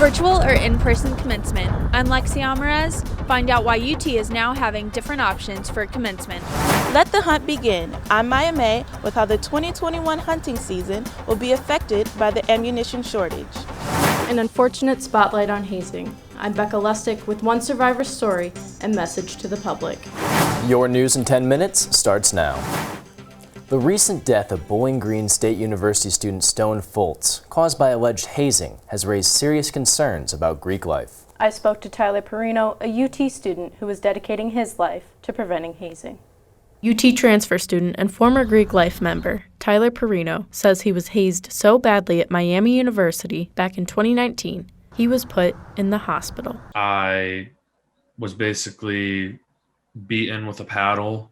Virtual or in-person commencement. I'm Lexi Alvarez. Find out why UT is now having different options for commencement. Let the hunt begin. I'm Maya May with how the 2021 hunting season will be affected by the ammunition shortage. An unfortunate spotlight on hazing. I'm Becca Lustig with one survivor's story and message to the public. Your news in 10 minutes starts now. The recent death of Bowling Green State University student Stone Foltz, caused by alleged hazing, has raised serious concerns about Greek life. I spoke to Tyler Perino, a UT student who was dedicating his life to preventing hazing. UT transfer student and former Greek life member Tyler Perino says he was hazed so badly at Miami University back in 2019, he was put in the hospital. I was basically beaten with a paddle,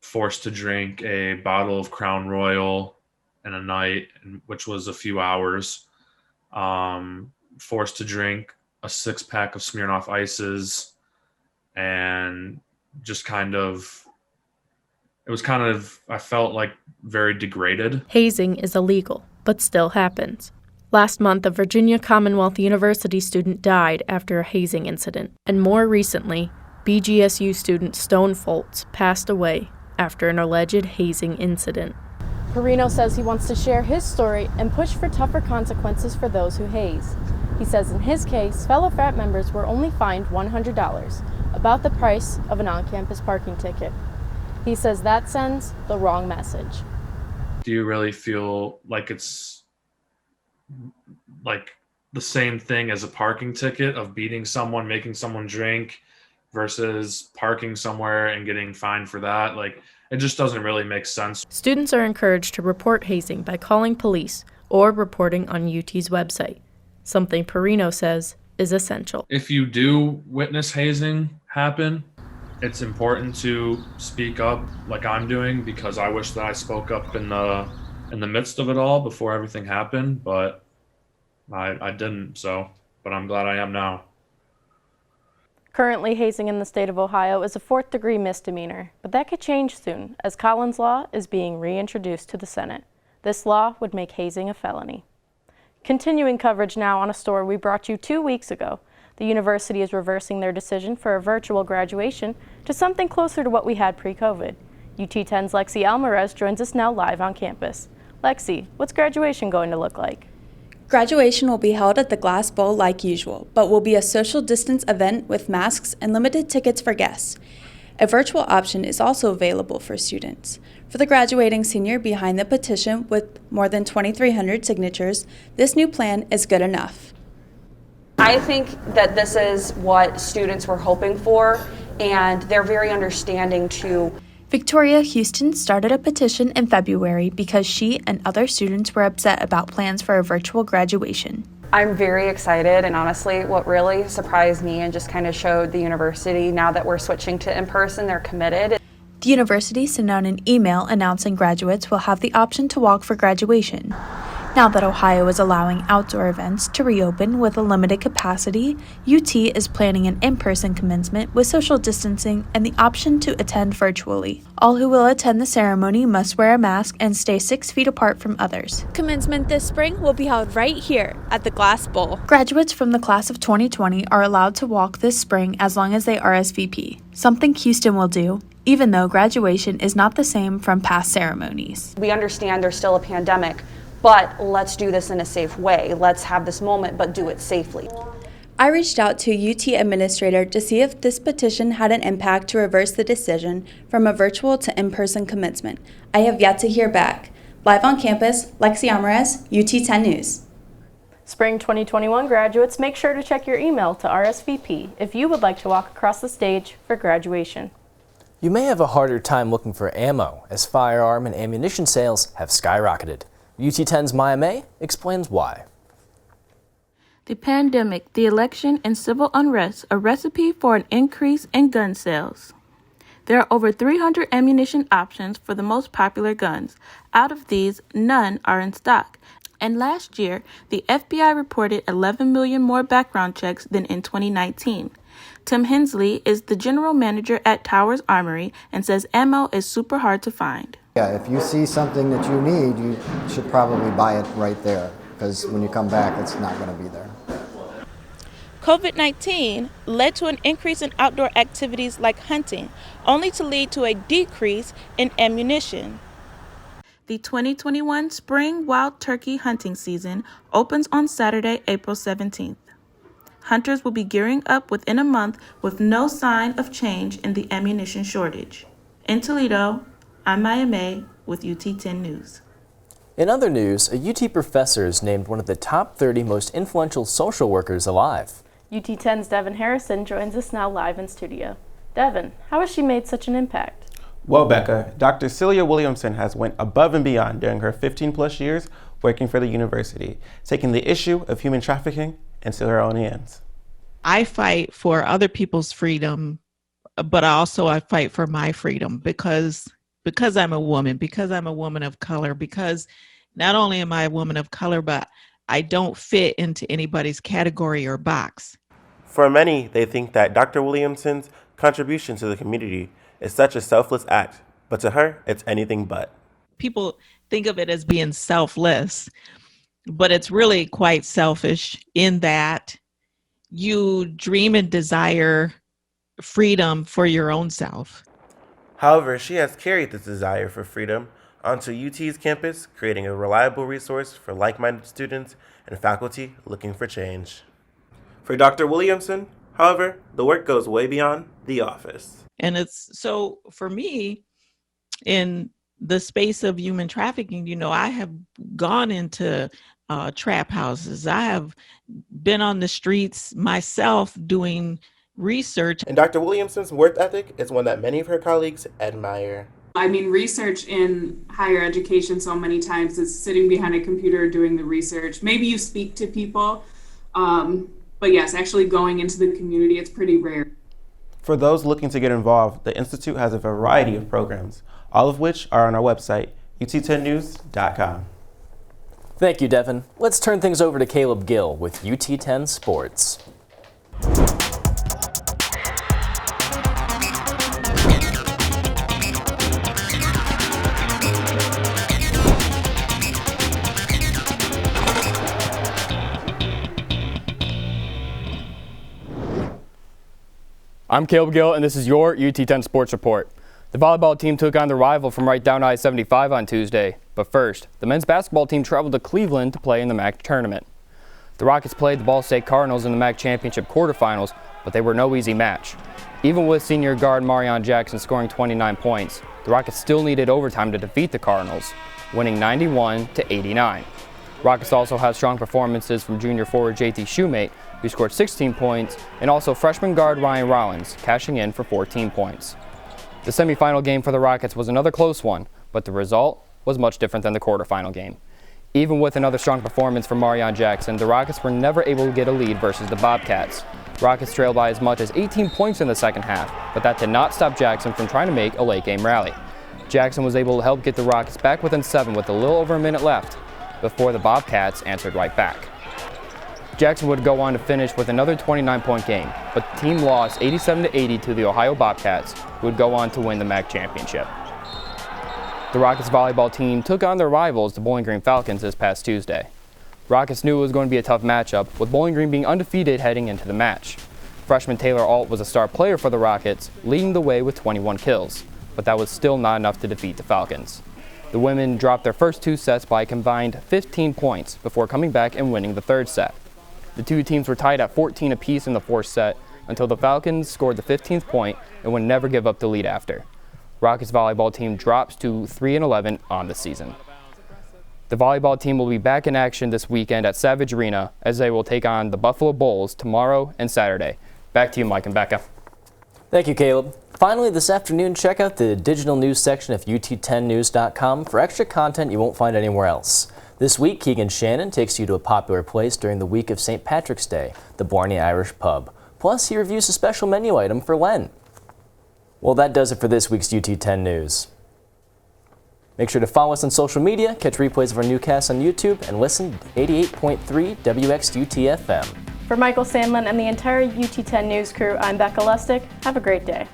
forced to drink a bottle of Crown Royal in a night, which was a few hours, forced to drink a 6-pack of Smirnoff Ices, and just I felt like very degraded. Hazing is illegal, but still happens. Last month, a Virginia Commonwealth University student died after a hazing incident, and more recently, BGSU student Stone Foltz passed away after an alleged hazing incident. Perino says he wants to share his story and push for tougher consequences for those who haze. He says in his case, fellow frat members were only fined $100, about the price of an on-campus parking ticket. He says that sends the wrong message. Do you really feel like it's like the same thing as a parking ticket of beating someone, making someone drink, versus parking somewhere and getting fined for that? Like, it just doesn't really make sense. Students are encouraged to report hazing by calling police or reporting on UT's website, something Perino says is essential. If you do witness hazing happen, it's important to speak up like I'm doing, because I wish that I spoke up in the midst of it all before everything happened, but I didn't, but I'm glad I am now. Currently, hazing in the state of Ohio is a 4th-degree misdemeanor, but that could change soon, as Collins Law is being reintroduced to the Senate. This law would make hazing a felony. Continuing coverage now on a story we brought you 2 weeks ago. The university is reversing their decision for a virtual graduation to something closer to what we had pre-COVID. UT 10's Lexi Alvarez joins us now live on campus. Lexi, what's graduation going to look like? Graduation will be held at the Glass Bowl like usual, but will be a social distance event with masks and limited tickets for guests. A virtual option is also available for students. For the graduating senior behind the petition with more than 2,300 signatures, this new plan is good enough. I think that this is what students were hoping for, and they're very understanding too. Victoria Houston started a petition in February because she and other students were upset about plans for a virtual graduation. I'm very excited, and honestly, what really surprised me and just kind of showed the university, now that we're switching to in-person, they're committed. The university sent out an email announcing graduates will have the option to walk for graduation. Now that Ohio is allowing outdoor events to reopen with a limited capacity, UT is planning an in-person commencement with social distancing and the option to attend virtually. All who will attend the ceremony must wear a mask and stay 6 feet apart from others. Commencement this spring will be held right here at the Glass Bowl. Graduates from the class of 2020 are allowed to walk this spring as long as they RSVP, something Houston will do, even though graduation is not the same from past ceremonies. We understand there's still a pandemic, but let's do this in a safe way. Let's have this moment, but do it safely. I reached out to a UT administrator to see if this petition had an impact to reverse the decision from a virtual to in-person commencement. I have yet to hear back. Live on campus, Lexi Alvarez, UT 10 News. Spring 2021 graduates, make sure to check your email to RSVP if you would like to walk across the stage for graduation. You may have a harder time looking for ammo, as firearm and ammunition sales have skyrocketed. UT 10's Maya May explains why. The pandemic, the election, and civil unrest, a recipe for an increase in gun sales. There are over 300 ammunition options for the most popular guns. Out of these, none are in stock. And last year, the FBI reported 11 million more background checks than in 2019. Tim Hensley is the general manager at Towers Armory and says ammo is super hard to find. Yeah, if you see something that you need, you should probably buy it right there. because when you come back, it's not going to be there. COVID-19 led to an increase in outdoor activities like hunting, only to lead to a decrease in ammunition. The 2021 spring wild turkey hunting season opens on Saturday, April 17th. Hunters will be gearing up within a month with no sign of change in the ammunition shortage. In Toledo, I'm Maya May with UT 10 News. In other news, a UT professor is named one of the top 30 most influential social workers alive. UT 10's Devin Harrison joins us now live in studio. Devin, how has she made such an impact? Well, Becca, Dr. Celia Williamson has went above and beyond during her 15-plus years working for the university, taking the issue of human trafficking into her own hands. I fight for other people's freedom, but I fight for my freedom because I'm a woman, because I'm a woman of color, because not only am I a woman of color, but I don't fit into anybody's category or box. For many, they think that Dr. Williamson's contribution to the community is such a selfless act, but to her, it's anything but. People think of it as being selfless, but it's really quite selfish in that you dream and desire freedom for your own self. However, she has carried this desire for freedom onto UT's campus, creating a reliable resource for like-minded students and faculty looking for change. For Dr. Williamson, however, the work goes way beyond the office. And it's so for me, in the space of human trafficking, I have gone into trap houses. I have been on the streets myself doing research. And Dr. Williamson's work ethic is one that many of her colleagues admire. I mean, research in higher education so many times is sitting behind a computer doing the research. Maybe you speak to people, but yes, actually going into the community, it's pretty rare. For those looking to get involved, the Institute has a variety of programs, all of which are on our website, ut10news.com. Thank you, Devin. Let's turn things over to Caleb Gill with UT 10 Sports. I'm Caleb Gill, and this is your UT 10 Sports Report. The volleyball team took on their rival from right down I-75 on Tuesday. But first, the men's basketball team traveled to Cleveland to play in the MAC tournament. The Rockets played the Ball State Cardinals in the MAC championship quarterfinals, but they were no easy match. Even with senior guard Marion Jackson scoring 29 points, the Rockets still needed overtime to defeat the Cardinals, winning 91-89. Rockets also had strong performances from junior forward JT Shoemate, who scored 16 points, and also freshman guard Ryan Rollins, cashing in for 14 points. The semifinal game for the Rockets was another close one, but the result was much different than the quarterfinal game. Even with another strong performance from Marion Jackson, the Rockets were never able to get a lead versus the Bobcats. Rockets trailed by as much as 18 points in the second half, but that did not stop Jackson from trying to make a late game rally. Jackson was able to help get the Rockets back within 7 with a little over a minute left, before the Bobcats answered right back. Jackson would go on to finish with another 29-point game, but the team lost 87-80 to the Ohio Bobcats, who would go on to win the MAC championship. The Rockets volleyball team took on their rivals, the Bowling Green Falcons, this past Tuesday. Rockets knew it was going to be a tough matchup, with Bowling Green being undefeated heading into the match. Freshman Taylor Alt was a star player for the Rockets, leading the way with 21 kills, but that was still not enough to defeat the Falcons. The women dropped their first 2 sets by a combined 15 points before coming back and winning the 3rd set. The 2 teams were tied at 14 apiece in the 4th set until the Falcons scored the 15th point and would never give up the lead after. Rockets volleyball team drops to 3-11 on the season. The volleyball team will be back in action this weekend at Savage Arena as they will take on the Buffalo Bulls tomorrow and Saturday. Back to you, Mike and Becca. Thank you, Caleb. Finally, this afternoon, check out the digital news section of ut10news.com for extra content you won't find anywhere else. This week, Keegan Shannon takes you to a popular place during the week of St. Patrick's Day, the Blarney Irish Pub. Plus, he reviews a special menu item for Lent. Well, that does it for this week's UT10 News. Make sure to follow us on social media, catch replays of our newscasts on YouTube, and listen to 88.3 WXUT FM. For Michael Sandlin and the entire UT10 News crew, I'm Becca Lustig. Have a great day.